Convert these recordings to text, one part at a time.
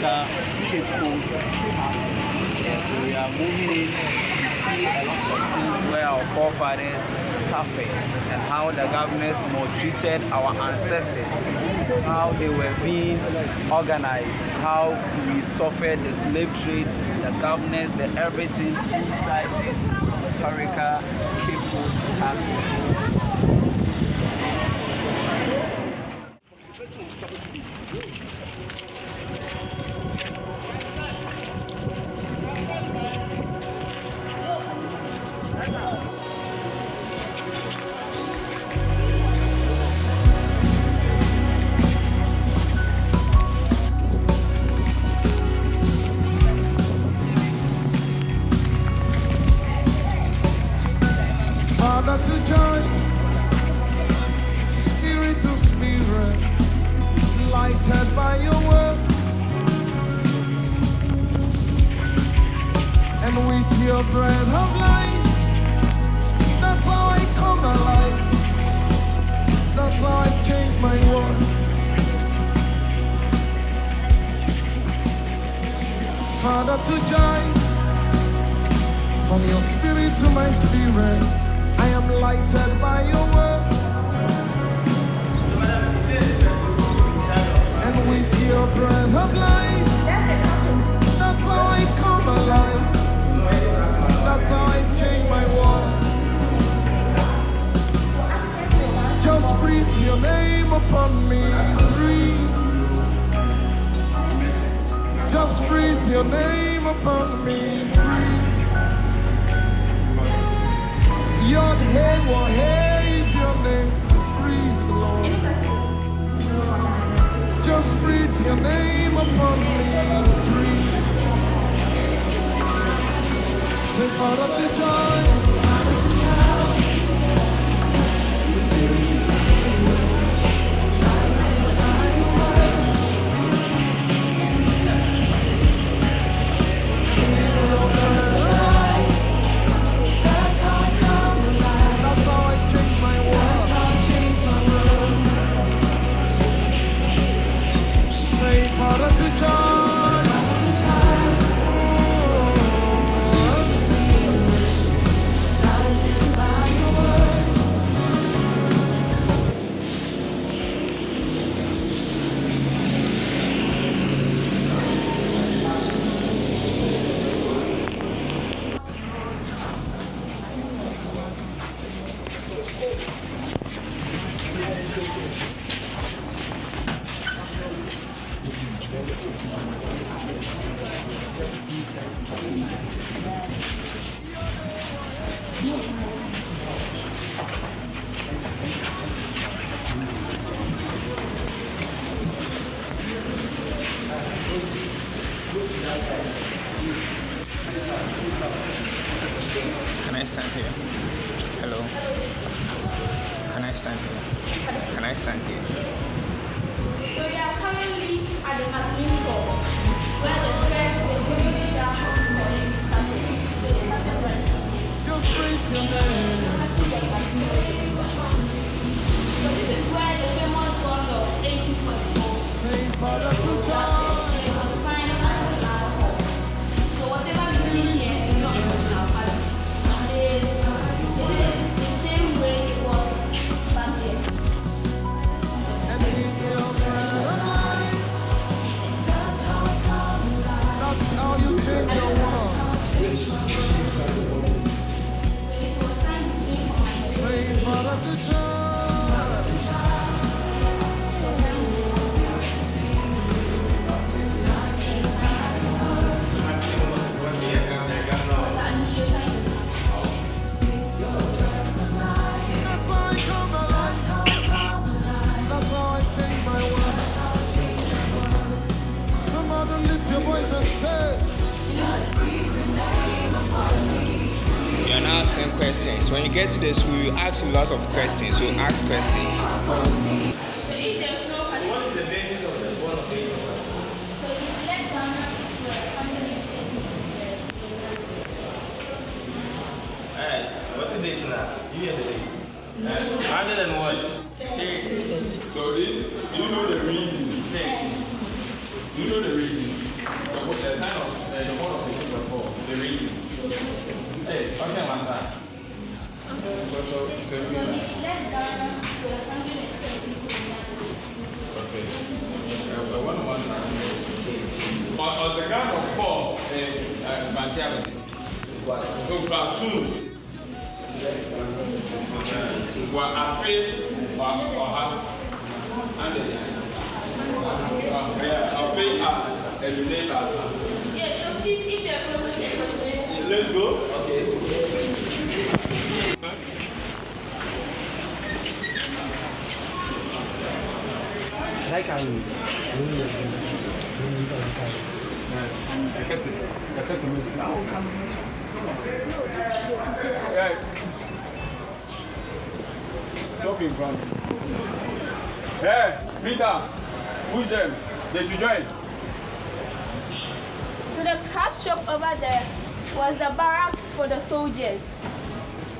historical Cape Coast. So we are moving in to see a lot of things where our forefathers suffered and how the governors maltreated our ancestors, how they were being organized, how we suffered the slave trade, the governors, the everything inside this historical Cape Coast castle. Father to joy, spirit to spirit, lighted by your word, and with your breath of life, that's how I come alive, that's how I change my world. Father to joy, from your spirit to my spirit, I am lighted by your word, and with your breath of life, that's how I come alive, that's how I change my world. Just breathe your name upon me, breathe. Just breathe your name upon me, breathe. Your name, what is your name? Breathe, Lord. Just breathe your name upon me. Breathe. Say, Father to joy. Can I stand here? Hello? Can I stand here? Can I stand here? So we are currently at the admin store where the first residential housing started. So it started right now. Just breathe your name. So this is where the famous bond of 1844 Say, Father to joy. was signed as a land hall. So whatever we see here is not original father. It is the same way it was back then. And with your breath of life, that's how you change your world. Say, Father to joy. That's how I come alive. That's how I change my world. Somebody lift your voice and say, You're not asking questions. When you get to the school, you ask a lot of questions. You ask questions. So if there's no What is the basis of the bond of 1844? so it's let Ghana to a family. Alright, what's the date now? You hear the date. Other than what? So do you know the reason? Do you know the reason? was the gun of Paul Bantiago. So soon. Well, I feel or have and I feel every day last. Yeah, so please, if you're going to take Let's go. Okay. Stop in front. Hey, Peter, push them. They should join. So the craft shop over there was the barracks for the soldiers,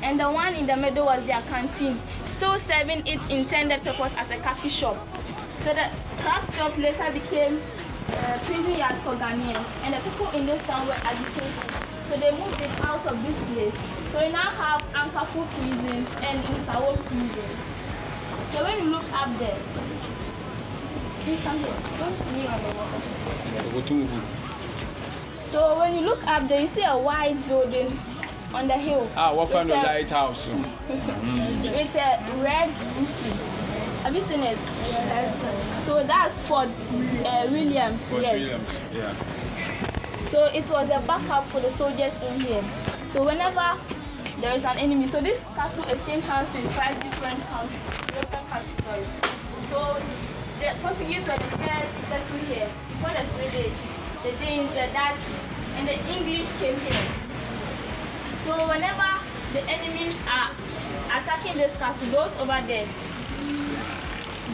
and the one in the middle was their canteen, still serving its intended purpose as a coffee shop. So the craft shop later became a prison yard for Ghanaians, and the people in this town were agitated. So they moved it out of this place. So we now have Ankafu prison and Nsawol prison. So when you look up there, please come here. Don't see on the wall. So when you look up there, you see a white building on the hill. What kind of lighthouse? It's a red roofing. Have you seen it? So that's Fort William. Fort Yes. Williams, yeah. So it was a backup for the soldiers in here. So whenever there is an enemy, so this castle exchanged hands with 5 different countries, European countries. So the Portuguese were the first to settle here. Before the Swedish, the Danes, the Dutch, and the English came here. So whenever the enemies are attacking this castle, those over there,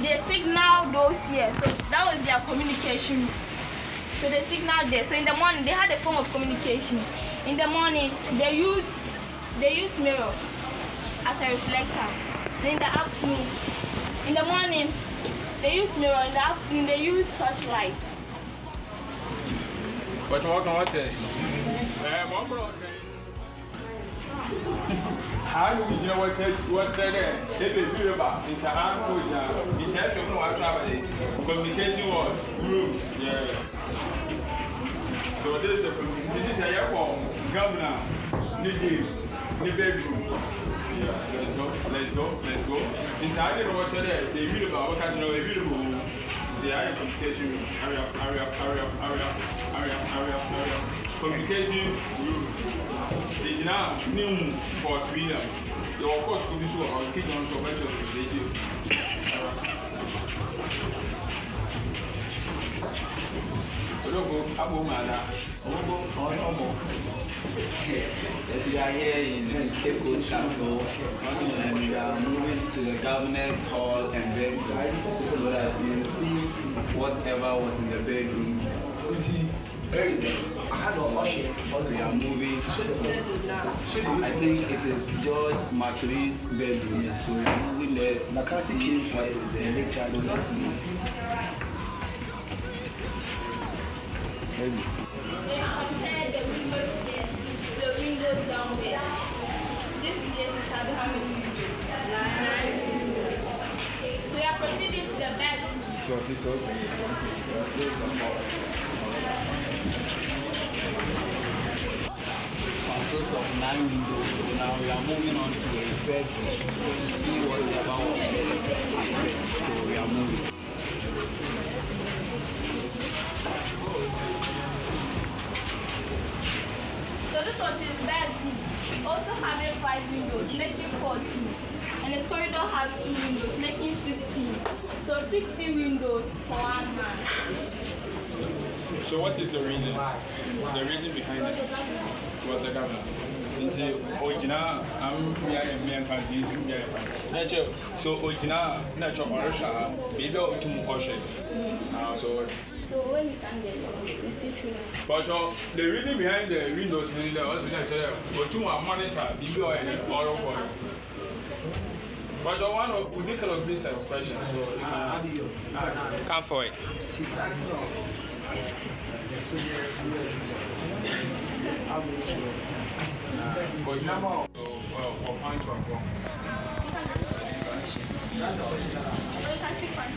they signal those here. So that was their communication. So they signal there. So in the morning, they had a form of communication. In the morning, they use mirror as a reflector. Then in the afternoon, in the morning, they use mirror. In the afternoon, they use torchlight. But what can I say? How do we know what said there? If it's real about it's a hard code, it's actually what travel. Communication was group. Yeah. So this is the communication. This is a governor. New bedroom. Yeah, let's go. In time, what said there? Say real about what kind of available. Say I communication. Hurry up. Communication group. Now, new Fort William. So, of course, could be so our kids on so much of the radio. Yes, we are here in Cape Coast Castle, and we are moving to the Governor's Hall and bedroom so that you will see whatever was in the bedroom. We are moving. I think it is George Macleay's bedroom, so we are moving there to see what is the lecture. They compared the windows there, the windows down there. This place is how many windows? 9 windows. So we are proceeding to the bedroom. Consists of 9 windows, so now we are moving on to a bedroom to see what is about so we are moving. So this was his bedroom, also having 5 windows, making 14. And his corridor had 2 windows, making 16. So 16 windows for one man. So what is the reason? The reason behind it was the governor. Original, I'm here and continue. So original, natural Orisha, baby to Ocean. So when you stand there, you see through. but the reason behind the windows in the house is to monitor the oil and oil boy. But one of we take of this type of question. So come for it. For example, or point one. You can pick one.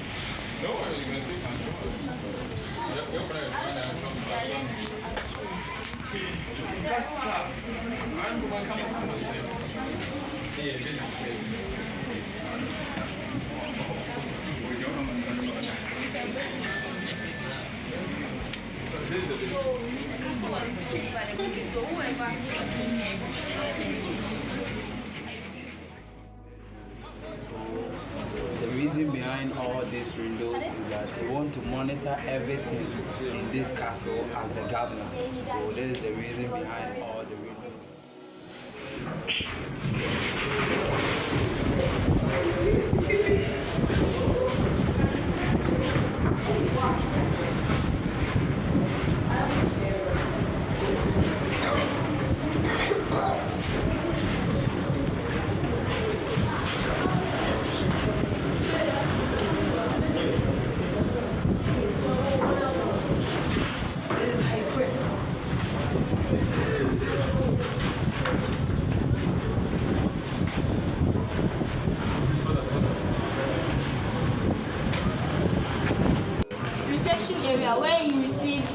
No worries, you can speak. Your plan is fine. That's I'm going to come and say. Yeah, The reason behind all these windows is that we want to monitor everything in this castle as the governor. So this is the reason behind all the windows. Reception area where he received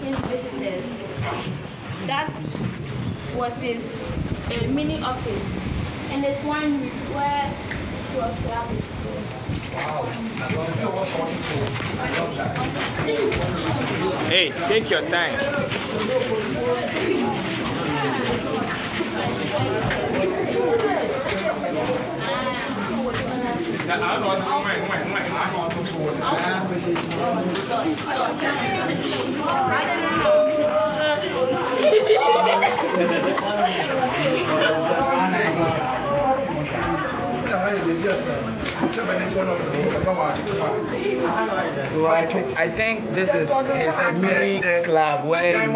his visitors. That was his mini office, and there's one where he was private. Hey, take your time. So I think this is his mini club where he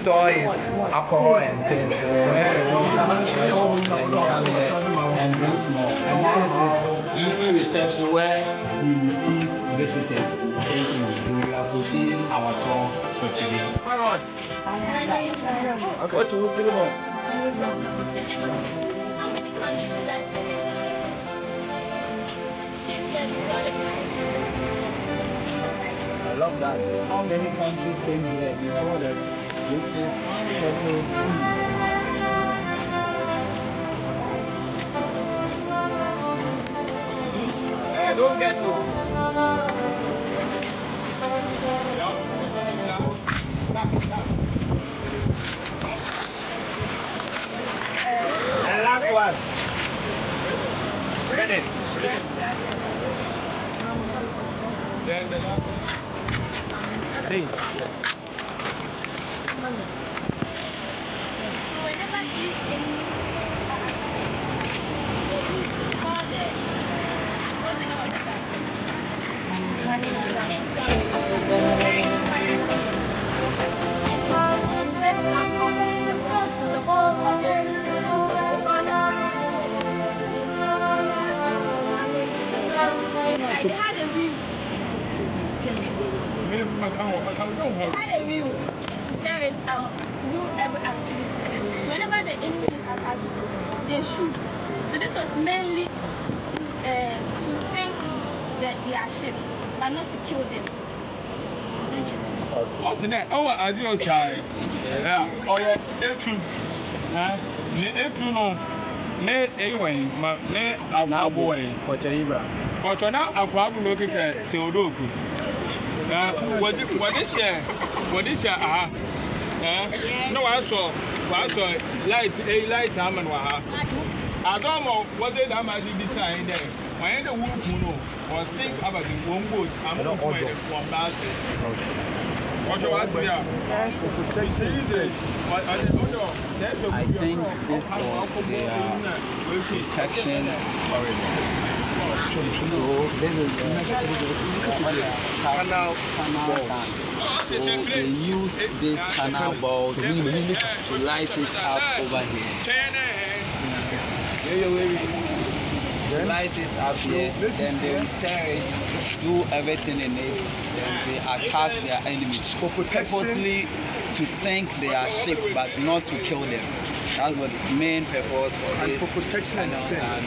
store his alcohol and things. Where they don't come here and drink small. And this is evening reception where he receives visitors. Thank you. So we are proceeding our tour for today. Okay. What you think about? I love that. How many countries came here before the British settled? Hey, don't get to. And last one. Finish. Then the last one. Please. Yes. So whenever he's in call the I had a view. I had a view. There is view every activity. Whenever the enemy is attacking, they shoot. So this was mainly to sink their ships, but not to kill them. Oh, I do okay. Yeah. Oh, yeah. It's true. It's no. Anyway, my boy. But now I'm probably looking at Seodoku. What is there? No, I saw light, I don't know what they have decided there. When the wolf or think about the one boat, I'm not going to one basket. What you want to do? I think this was their protection corridor. So this is canal tank. So they use this canal balls to light it up over here. Light it up here, then they will tear it, do everything in it, then they attack their enemies. Purposely to sink their ship, but not to kill them. That was the main purpose for And this. for protection and defense.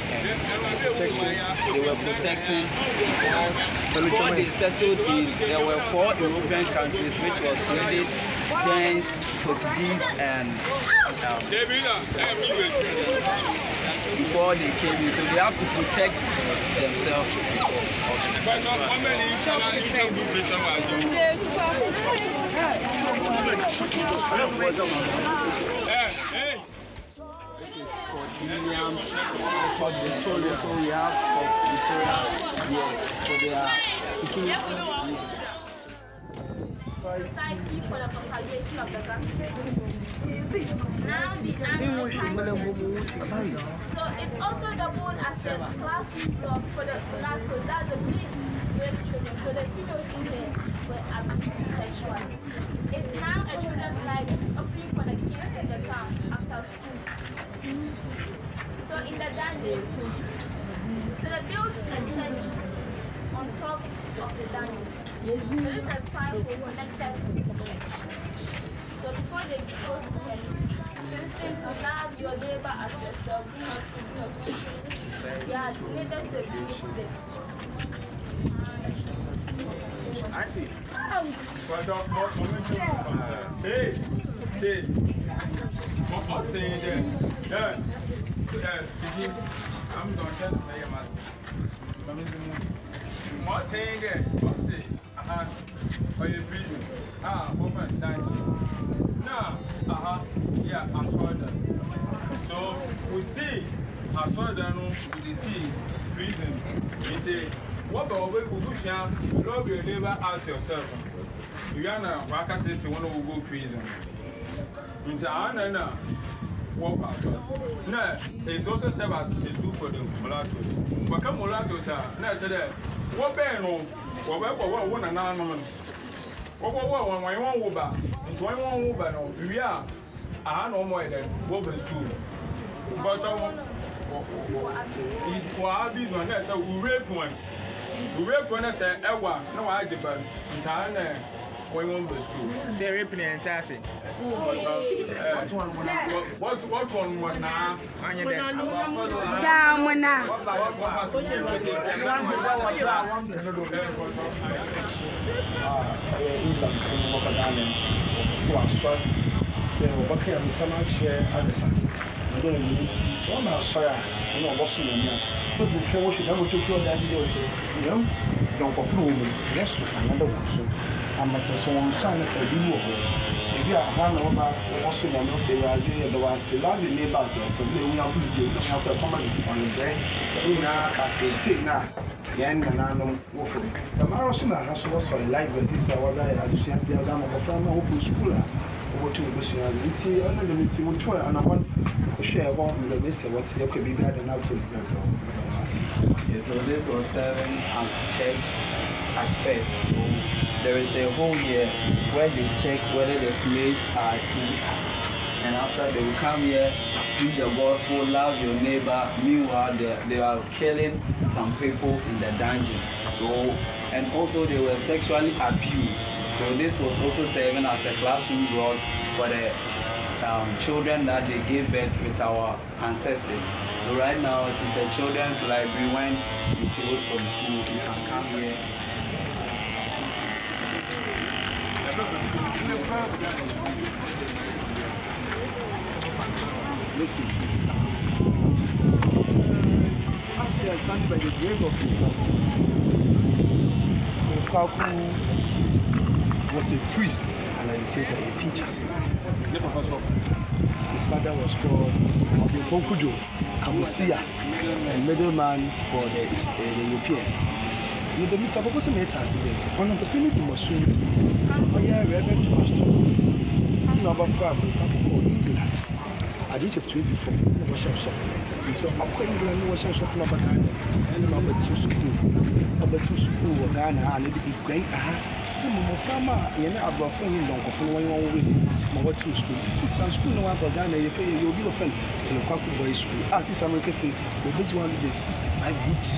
Protection. They were protecting because before they settled in, there were 4 European countries, which was Swedish, Danes, Portuguese, and before they came in, so they have to protect themselves. Williams, Fort Victoria, so we have Fort Victoria here for their security. Society for the propagation of the gospel. Now the Anglican. So it's also doubled as a classroom block for the mulattoes. That's the mixed race children. So the females in here were abused sexually. It's now a children's library open for the kids in the town after school. So in the dungeon, so they built a church on top of the dungeon. So this is pipe connected to the church. So before they close the church, instinct to love your neighbor as yourself, do not steal. Yeah, neighbors will be them. Auntie. Hey, what's saying there? I'm going to tell you, what's saying there? What's this? Are you breathing? Woman, dying. No, yeah, I saw that. So we see, I saw that we see prison. What about we push down? Love your neighbor, ask yourself. You are not working to one who go prison. No, it's also served as a school for the mulattoes. But come mulattoes are not today. What bear no? What one and none? What one Uber? It's one Uber. No, we are. I no more than Woven school. But it was this one that we rape one. We rape one as a ewa. No, I did, but it's when we go to school. Say raping and sassy. What one now? On your deck. I'm a son, son, maybe I have no back also no say as there was a lot of neighbors or something. We are busy, we have to come on the break. We now can't take now. Again, and I know what the Marosina has also a library. This is what I do. See, I'm the Alabama from open school. Over to Lucia, and see, and then it's one toy, and I want to share one with the list of what's there could be better than I could. So this was serving as church at first. So there is a whole year where they check whether the slaves are intact. And after they will come here, preach the gospel, love your neighbor. Meanwhile, they are killing some people in the dungeon. So, and also they were sexually abused. So this was also serving as a classroom block for the children that they gave birth with our ancestors. So right now it is a children's library. When you close from school, you can come here. Listen, please. As we are standing by the grave of Kwaku was a priest and I said a teacher. His father was called Bonkujo Kamusia, a middleman for the Europeans. You don't meet a person met us today. One of the people who was sweet. Oh, yeah, Reverend Pastors. Number 5, England. At the age of 24, I was suffering. So I'm going to was suffering about Ghana. And number 2 school. Number 2 school, Ghana, and it be great. My farmer, you know, about friends don't go for one way. My 2 school. Sister school, no one for Ghana, you'll be offended for the Kwaku Boys School. As this American said, the best one is 65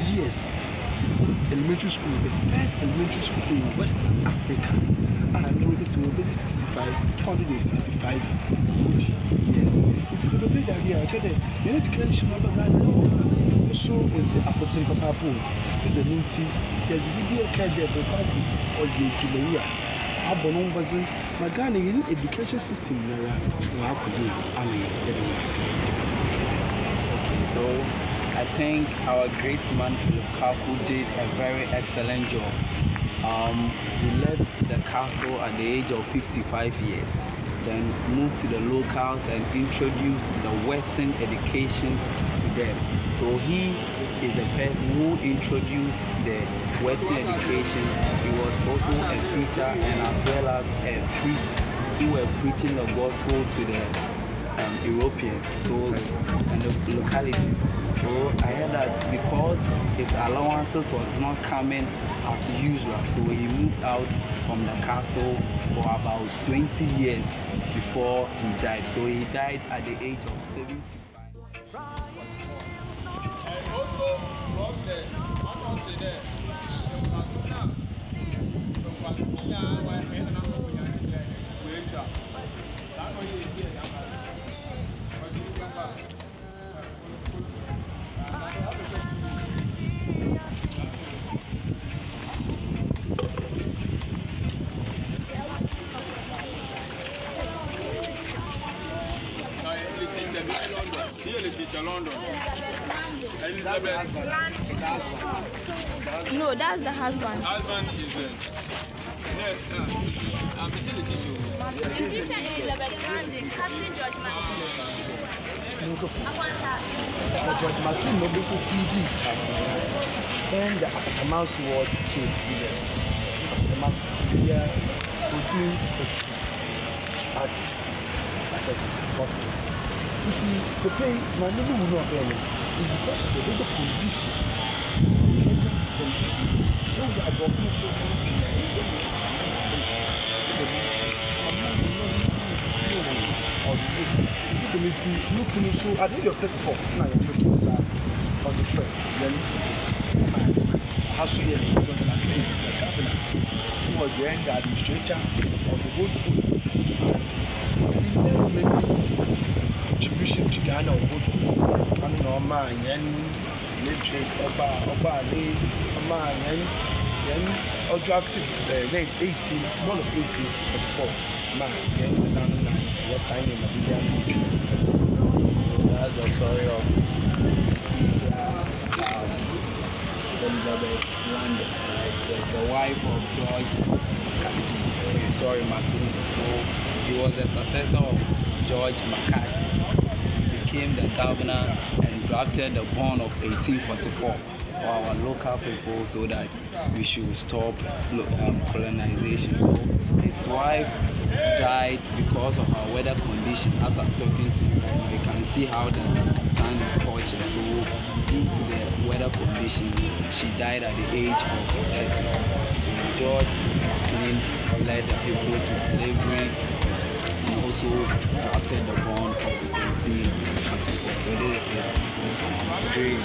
years. Elementary school, the first elementary school in West Africa. no, this will be 65, 265 good years. It is a big idea. I tell you, you know, the creation of a guy, so is a putting papa pool. The minty, there's a video card there for party or the Julia. Abon wasn't my Ghana education system. So I think our great man Lukaku did a very excellent job. He left the castle at the age of 55 years, then moved to the locals and introduced the Western education to them. So he is the person who introduced the Western education. He was also a preacher and as well as a priest who were preaching the gospel to the Europeans, so and the localities. So I heard that because his allowances was not coming as usual, so he moved out from the castle for about 20 years before he died. So he died at the age of 75. And also from the London. No, that's the husband. Husband is The teacher is Elizabeth Landing, Captain George Martin. George Martin no also CD Charles and the Mouse Ward came yes. The Mouse yeah 14 at hospital. The pay my little will not is because of the little condition. No, I got so so I think you're 34 now you're 34 was a friend then how should you the governor who was the administrator of the Gold Coast and we never made contribution to Ghana or Gold Coast and no man slave trade Oba then or drafted late 18 one of 1844 man was signing the That's the story of Elizabeth Landon, the wife of George Martin. So he was the successor of George McCarthy. He became the governor and drafted the bond of 1844 for our local people so that we should stop colonization. So his wife died because of her weather condition. As I'm talking to you, you can see how the sun is scorching. So due to the weather condition, she died at the age of 30. So George Martin led the people to slavery and also drafted the bond of 1844. So this is great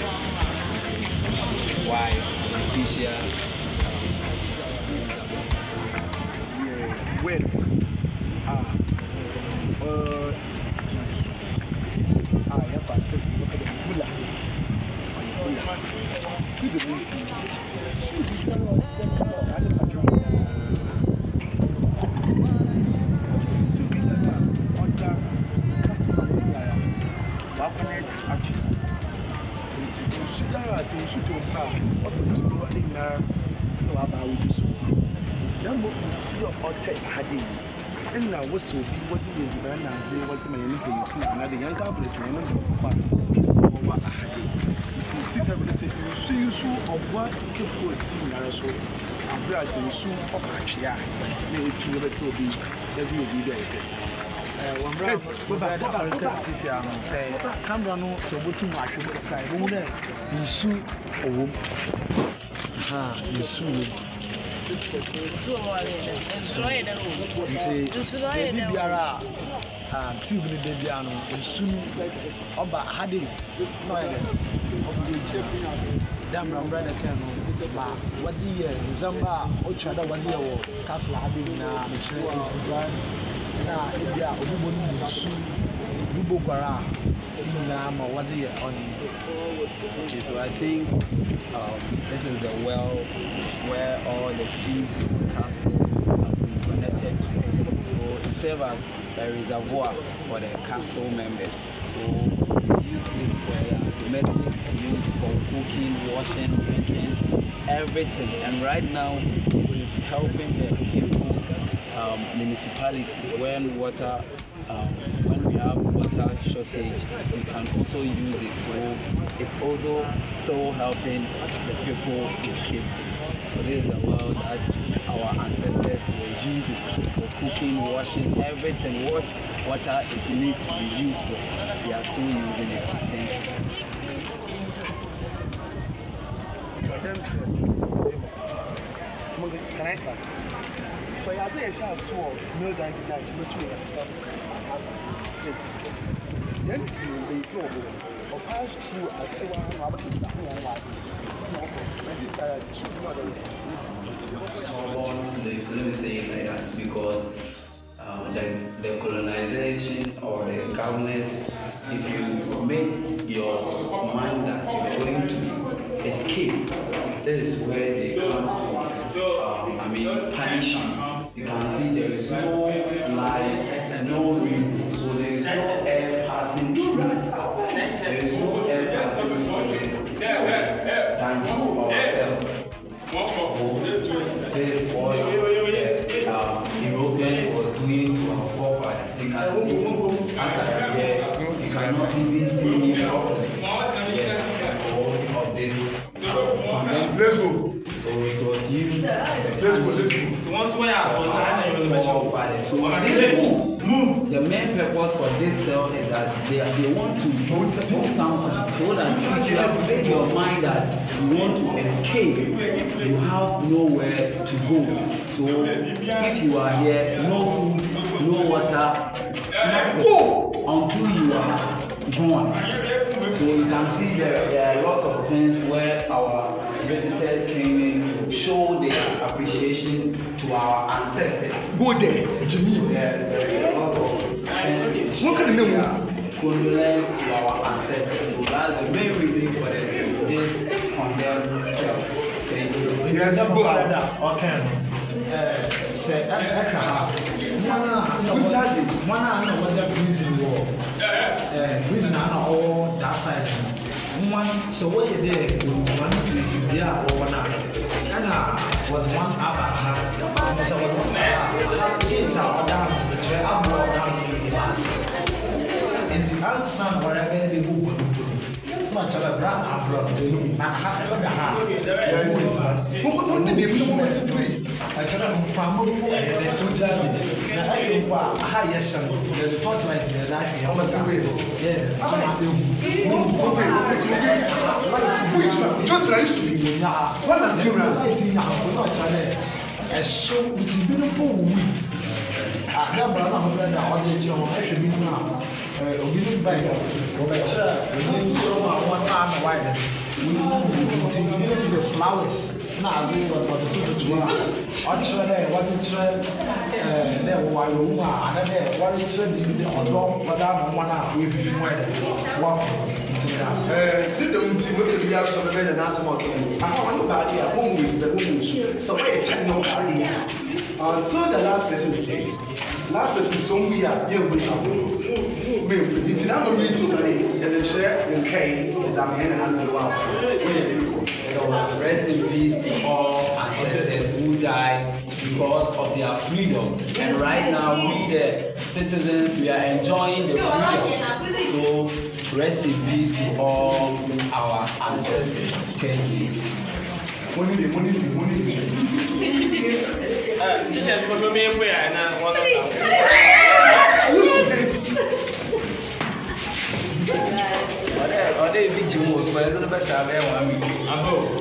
wife, Letitia. Well, yeah, fantastic. Look at the Mula. And now, what's so big? What is the brand? What's my name? Another young couple is one of the what I had. It's everything. You see, you saw of what kept was feeling. I saw a brass and soon of actually. Maybe two of us will be as you will be there. One brother, say, come down, so what too much. You sue a woman. You sue. Tube the piano, and soon about Hadi, damn brother can what's the year? December, Ochada was here, Castle Habina, Michelle Ziban, India, Obubun, Su, Bubara, Nama, what's the year on? Okay, so I think this is the well where all the tubes in the castle has been connected to. So it serves as a reservoir for the castle members. So it's for domestic use, for cooking, washing, drinking, everything. And right now it is helping the people municipality when water. When we have water shortage, we can also use it. So it's also still helping the people in Cape. So this is the well that our ancestors were using for cooking, washing, everything. What water is needed to be used for, we are still using it. Thank you. Can I start? So I think I shall swore no than the night to then you will be thrown or pass through a sewer and slaves, let me say it like that, because the colonization or the government, if you make your mind that you're going to escape, this is where they come to punish you. You can see there is no light and no rainbow, so there is no air passing through. There is no air passing through this danger of ourselves. This is what the Europeans were doing to our forefathers. You can see, as I am here, you cannot even see me properly. Yes, because of this. Let's go. So it was used as a the main purpose for this cell is that they want to do something so that if you have made your mind that you want to escape, you have nowhere to go. So if you are here, no food, no water, nothing until you are gone. So you can see there are lots of things where our visitors came in to show their appreciation to our ancestors. Go there, Jimmy. There is a lot of things What can you do? condolence to our ancestors. So that's the main reason for this condemned cell. Thank you. Yes, go out. Okay. Say, one I know what the prison war. Prison I know all that side. One, so what you did, one if you are or one and was one other. So it's our down, but I'm more down in the last. And the outside, whatever they move. Much of a brown abroad, and half of the half. What did you do? I cannot from the social. I think highest there's a torchlight in the life. I was away. Just like I used to be. What I'm doing, lighting now, a show which is beautiful. I never know how to do it. Obedient by we show one arm wide. We continue the flowers. Now we are about to put it to one child, there were another one child, or dog, madame, one hour with you. Didn't see what we are so very nice about it. I want to buy a home with the woman, so I check no idea. Until the last person is dead. Last person, so we are here with our it's not a read to money, and the chair in K is our hand and rest in peace to all ancestors who died because of their freedom. And right now, we the citizens, we are enjoying the freedom. So rest in peace to all our ancestors. Thank you. Or they be Jimos, but I don't know about Shabby.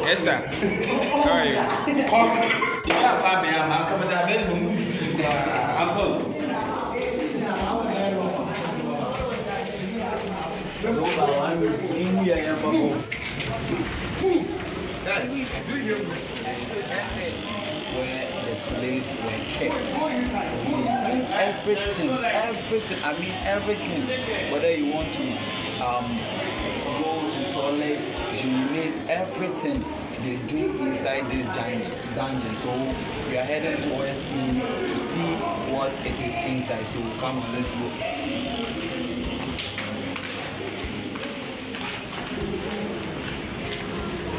Esther, how are you? You are Fabian, I'm coming to bed. Uncle. I'm where the slaves were kept. So they do everything. I mean everything. Whether you want to go to toilet, urinate, everything they do inside this dungeon. So we are headed towards to see what it is inside. So come on, let's go.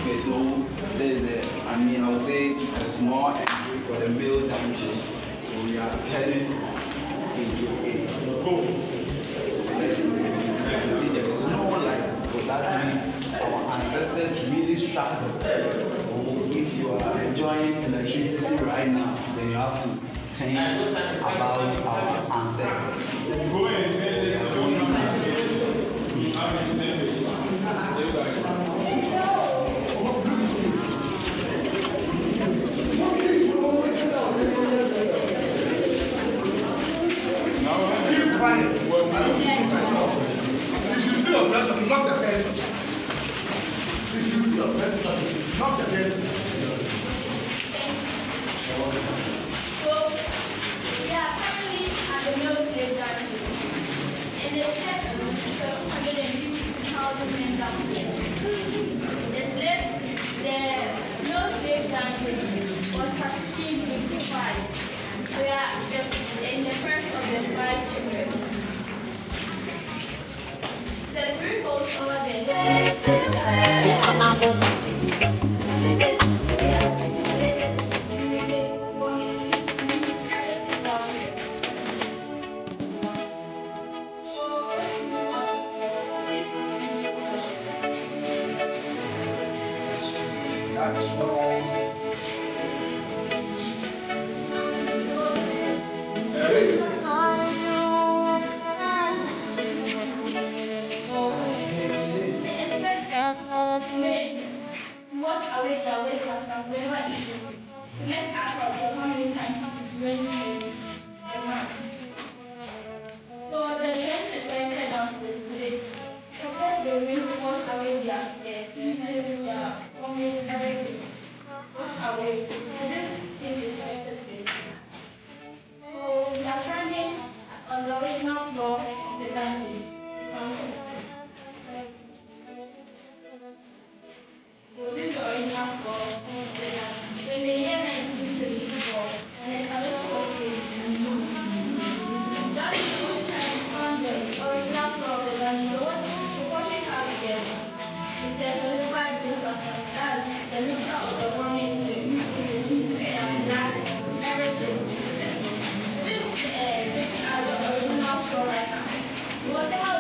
Okay, so there's I would say a small entry for the male dungeon. So we are heading into it. Go. You can see there is no light, so that means our ancestors really struggled. So if you are enjoying electricity right now, then you have to think about our ancestors. In the first of the 5 children. The 3 hosts over wash away their weight customs whenever it is. Let us observe how many times it is raining a month. So the trench is pointed down to the slaves. Protect the wind to wash away their feces, their vomit, everything. Wash away. So this thing is connected to the sea. So we are standing on the original floor of the dungeon. So this is the original floor of the dungeon. So in the year 1974, an excavation was made. That is the only time we found the original floor of the dungeon. So what we have here is the solidified base of the mixture of the vomit, the blood, everything. So this is taking out the original floor right now. Whatever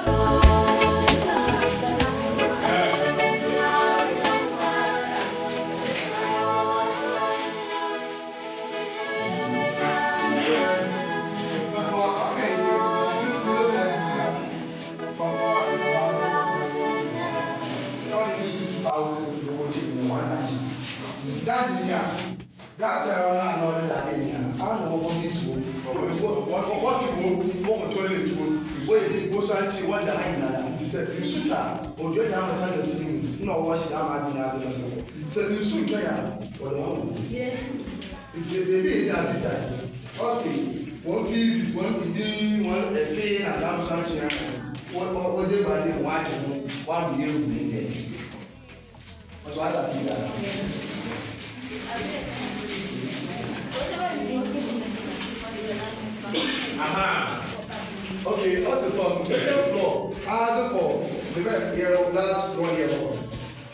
That another than I don't know what it will. What you go toilet to where you go so what the hang he said you should have or you down the scene. No wash down as a so you should try or no. Yeah. It's a baby that's inside. Also, one piece is one PD, one a pain and down sunshine. What they buy the white one year in there. What's what I see that? Aha. Okay, what's the problem? Second floor. The floor. The bed here last 1 year.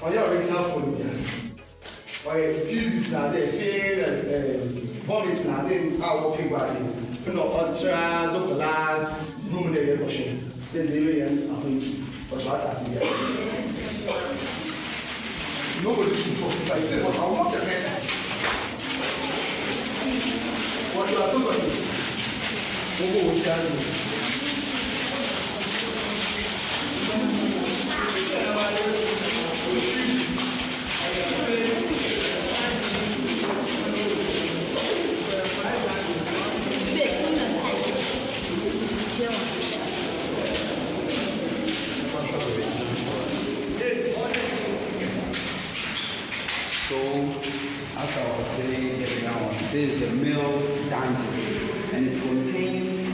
On your original floor. Why pieces now they fail vomit now then our walking body. You know, ultra, glass, room there washing. Then they will end but what I see here. Nobody should talk. If I say what I want the message. What you are doing? Gbogbo wo ti a lò. So, as I was saying, getting down on This is the male dungeon, and it contains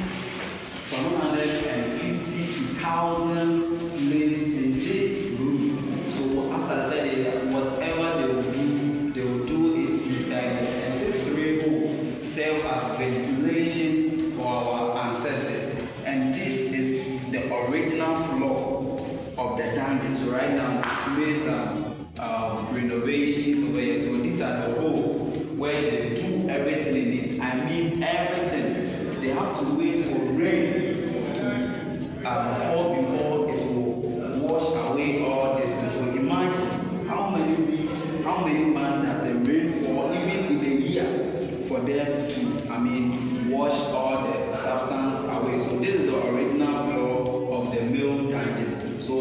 750,000 slaves in this room. So as I said, whatever they will do it inside there. And these 3 holes serve as ventilation for our ancestors. And this is the original floor of the dungeon. So right now, we made some renovations over here. So these are the holes where they do everything in it. I mean everything. They have to wait for rain to fall before it will wash away all this. So imagine how many weeks, how many months does it rain for, even in a year, for them to, wash all the substance away. So this is the original floor of the male dungeon. So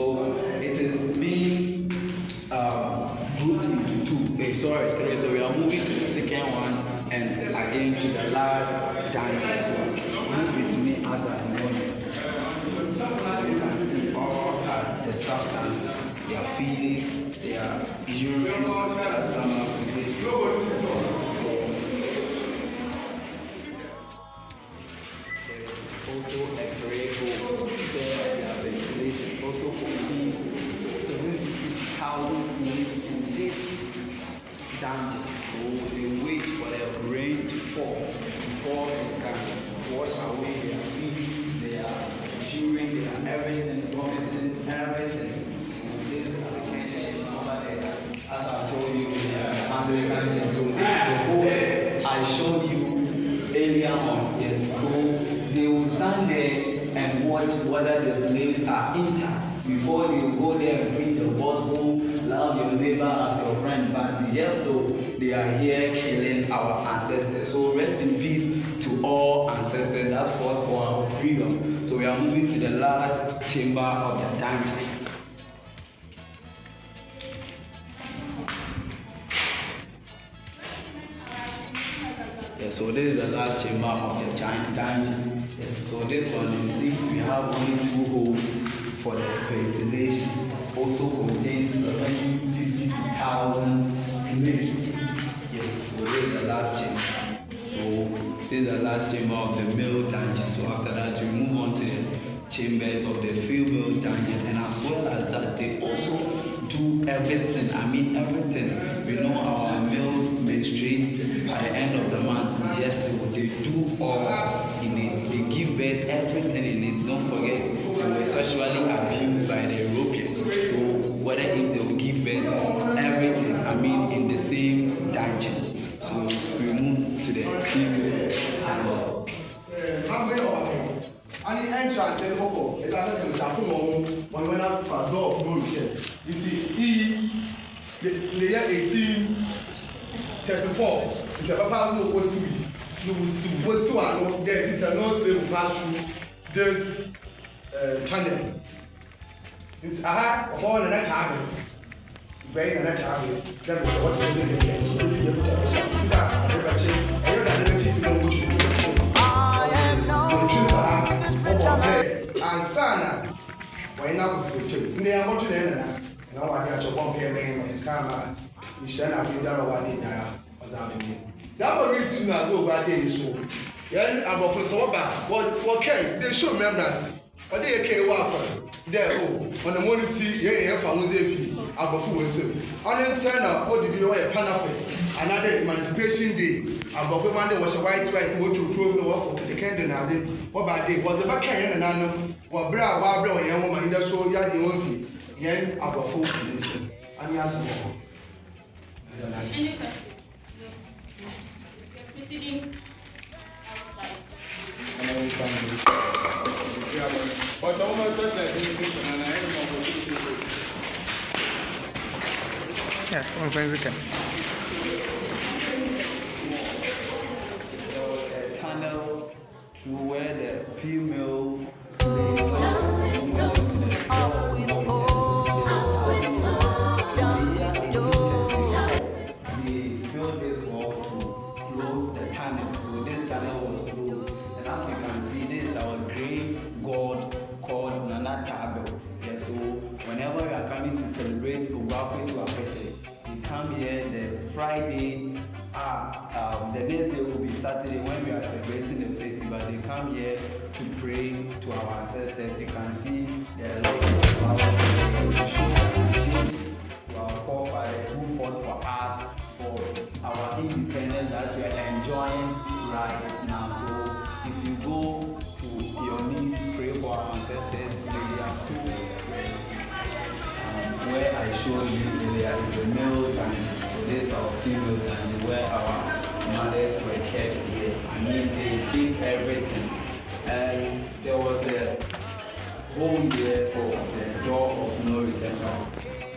it is being grouped into 3. So we are moving to the second one and again to the last dungeon. So move with me as I know it. You can see all the substances, their feelings, their urine, that some of this. Also a gray hole, their ventilation also contains 750,000 slaves in this dungeon. So they wait for the rain to fall before it can wash away their feelings, their urine, their everything, vomiting, everything. So this is the second section over there. As I told you, under dungeon. So this is the hole I showed you earlier on. Yes. So they will stand there and watch whether the slaves are intact before they will go there and bring the gospel, love your neighbor as your friend. But just so they are here killing our ancestors. So rest in peace to all ancestors that fought for our freedom. So we are moving to the last chamber of the dungeon. So this is the last chamber of the giant dungeon. Yes, so this one, since we have only 2 holes for the ventilation, also contains 750,000 slaves. Yes, so this is the last chamber. So this is the last chamber of the male dungeon. So after that, we move on to the chambers of the female dungeon, and as well as that, they also do everything. Everything. We know our males menstruate at the end of the month. Yes, they do all in it. They give birth, everything in it. Don't forget, they were sexually abused by the Europeans. So whether if they will give birth, everything, in the same dungeon. So we move to the female and the entrance is open. It's like a Safumo when we went out for a door of no return. You see, the year 1834, it's a papa who was sweet. You was so I know there is a no slave pass through this channel. It's a hard more than a time. Very than a time. That was what we did. Ansana, why not? They are watching it now. I got your one pair and camera. You shall not be done what they was out of me. That was reaching out over there. So, yeah, I'm a person. What can they show members? But they can't walk there. On the morning tea, yeah, from Mosaic, about who was so. On the turn up, what did you know a panafest? Another Emancipation Day. About the Monday was a white go to prove the work of the candle. What about it was the back and I know what brow, young woman in the soul, yard, you won't be. Yen about 4 minutes. And yes, Any question? Proceeding outside. But don't want to touch that education and I am Yeah, one thing we can. tunnel through where the female slaves they built this wall to close the tunnel. So this tunnel was closed. And as you can see, this is our great god called Nana Tabel. Yeah, so whenever you are coming to celebrate Ugwakwe to Apete, you come here the Friday, the the next day will be Saturday when we are celebrating the festival. They come here to pray to our ancestors. You can see there are a lot of flowers to show appreciation to our forefathers who fought for us, for our independence that we are enjoying right now. So if you go to your knees, pray for our ancestors, they are so where I showed you earlier is the males and this our females and where our mothers were kept here. I mean, they did everything. And there was a home there for the door of no return.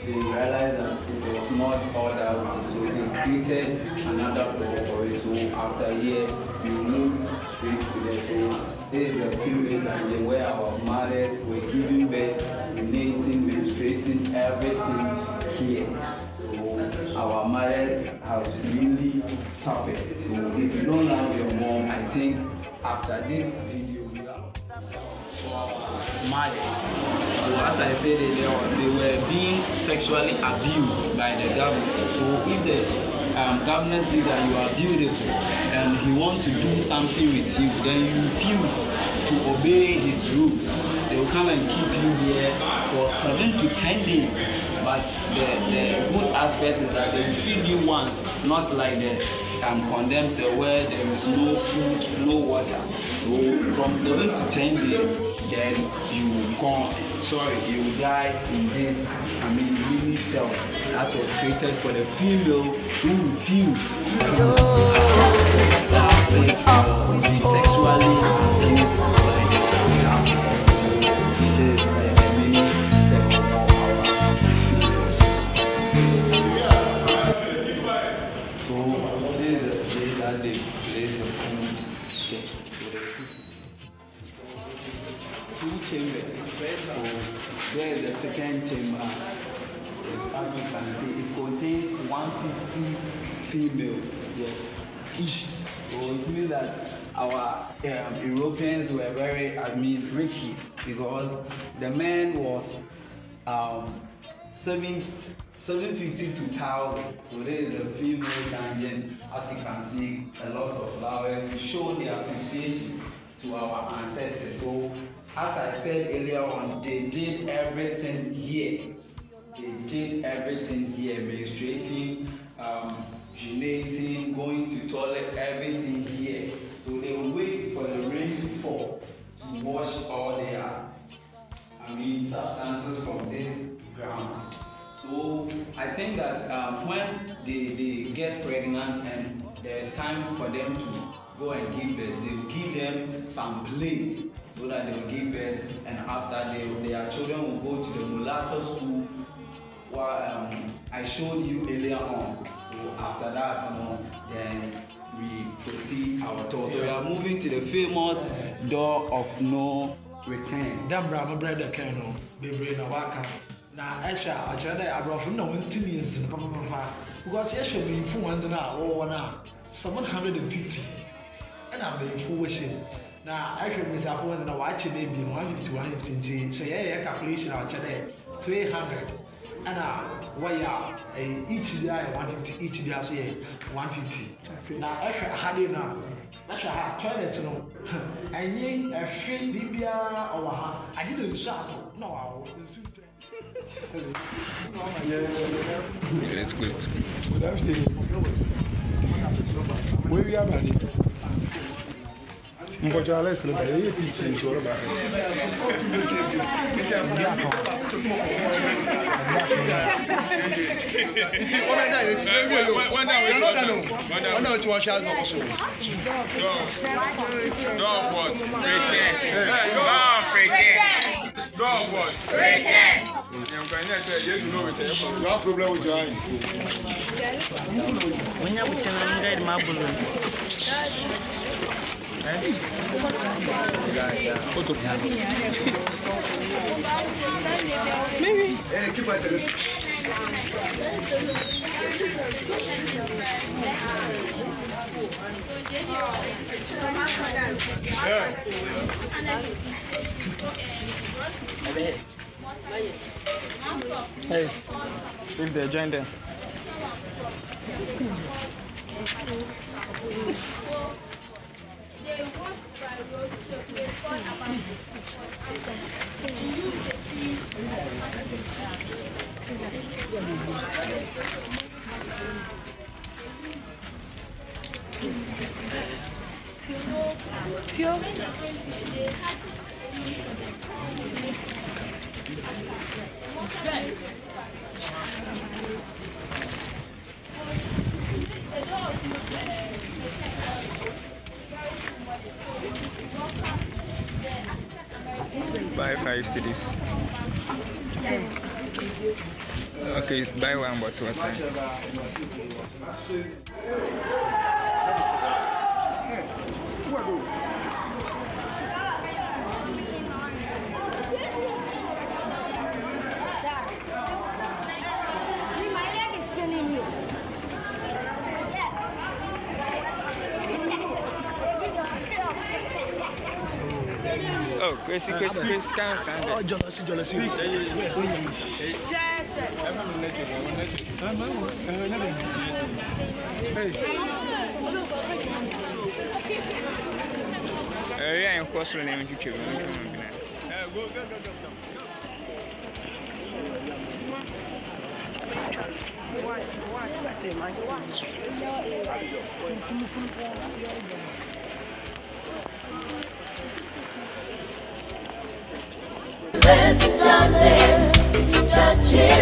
They realized that it was not all that one, so they created another door for it. So after a year, you look straight to the soul. This is the period and where our mothers were giving birth, urinating, menstruating, everything here. So our mothers have really suffered. So if you don't love your mom, I think after this video, we are mothers. So as I said earlier, they were being sexually abused by the government. So if the government sees that you are beautiful and he wants to do something with you, then you refuse to obey his rules. They will come and keep you here for 7 to 10 days. But the good aspect is that they will feed you once, not like the condemned cell where there is no food, no water. So from 7 to 10 days, then you will die in this, mini cell that was created for the female who refused to have sex or be sexually abused by the government. This is a mini cell for our females. So this is the place that they place the food. Okay. So they put 2 chambers. So there is the second chamber. As you can see, it contains 150 females. Yes, each. So it means that our Europeans were very, tricky because the man was 750 to 1,000. So there is a female dungeon. As you can see, a lot of flowers to show the appreciation to our ancestors. So as I said earlier on, they did everything here. They did everything here, menstruating, urinating, going to toilet, everything here. So they will wait for the rain to fall to wash all their, substances from this ground. So I think that when they get pregnant and there is time for them to go and give birth, they will give them some place so that they will give birth, and after their children will go to the mulatto school. I showed you earlier on. So after that, then we proceed our tour. So we are moving to the famous door of no return. Dambra, my brother, can be na waka. Now, Asha, I try that I brought no one to me because Asha be influenced now, or now 750, and I'm being foolish. Now, actually, with our phone and a watch, maybe 150 to 150. So, yeah, calculation, I'll tell 300. And why each day 150, each day 150. Now, extra had it now. Extra had toilet no. I need a free Libya or I didn't shop. No, I was It's good. where we are, buddy. But you're less than a year, you are about problem with your eyes. When you're with an marble. Maybe. Keep on telling Hey, if they join them. They walk by road to they fall about and use the sea Buy 5 cities. Okay, buy one bottle of water. Oh, Chris, can't stand it. Oh, jealousy. Yeah, of course, we're naming you. Go. Let me touch it.